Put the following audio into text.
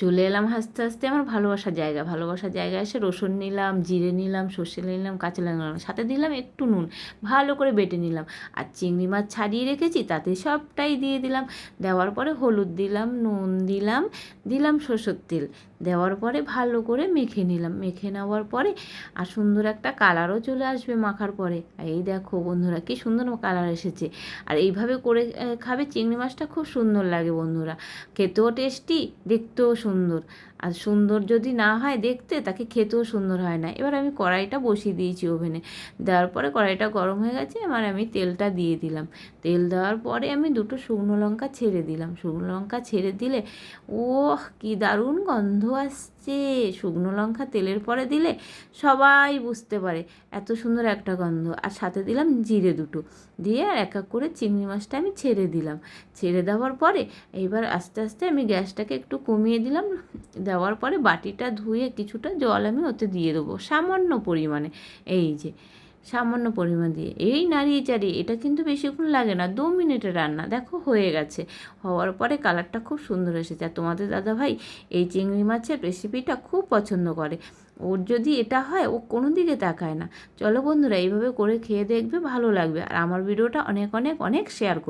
চলে এলাম হাসতে হাসতে আমার ভালোবাসার জায়গা এসে রসুন নিলাম, জিরে নিলাম, সর্ষে নিলাম, কাঁচা লঙ্কা নিলাম, সাথে দিলাম একটু নুন, ভালো করে বেটে নিলাম। আর চিংড়ি মাছ ছাড়িয়ে রেখেছি তাতে সবটাই দিয়ে দিলাম। দেওয়ার পরে হলুদ দিলাম, নুন দিলাম, দিলাম সরষের তেল, দেওয়ার পরে ভালো করে মেখে নিলাম। মেখে নেওয়ার পরে আর সুন্দর একটা কালারও চলে আসবে মাখার পরে। এই দেখো বন্ধুরা কী সুন্দর কালার এসেছে। আর এইভাবে করে খাবে, চিংড়ি মাছটা খুব সুন্দর লাগে বন্ধুরা, খেতেও টেস্টি, দেখতেও সুন্দর। আর সুন্দর যদি না হয় দেখতে, তাকে খেতেও সুন্দর হয় না। এবার আমি কড়াইটা বসিয়ে দিয়েছি ওভেনে। দেওয়ার পরে কড়াইটা গরম হয়ে গেছে, এবার আমি তেলটা দিয়ে দিলাম। তেল দেওয়ার পরে আমি দুটো শুকনো লঙ্কা ছেড়ে দিলাম। শুকনো লঙ্কা ছেড়ে দিলে ওহ কী দারুণ গন্ধ আসছে। শুকনো লঙ্কা তেলের পরে দিলে সবাই বুঝতে পারে এত সুন্দর একটা গন্ধ। আর সাথে দিলাম জিরে দুটো, দিয়ে আর এক এক করে চিংড়ি মাছটা আমি ছেড়ে দিলাম। ছেড়ে দেওয়ার পরে এইবার আস্তে আস্তে আমি গ্যাসটাকে একটু কমিয়ে দিলাম। দেওয়ার পরে বাটিটা ধুয়ে কিছুটা জল আমি ওতে দিয়ে দেবো সামান্য পরিমাণে। এই যে সামান্য পরিমাণ দিয়ে এই নাড়িয়ে চাড়িয়ে, এটা কিন্তু বেশিক্ষণ লাগে না, 2 মিনিটের রান্না। দেখো হয়ে গেছে। হওয়ার পরে কালারটা খুব সুন্দর এসেছে। আর তোমাদের দাদাভাই এই চিংড়ি মাছের রেসিপিটা খুব পছন্দ করে। ওর যদি এটা হয় ও কোনো দিকে তাকায় না। চলো বন্ধুরা এইভাবে করে খেয়ে দেখবে, ভালো লাগবে। আর আমার ভিডিওটা অনেক অনেক অনেক শেয়ার করো।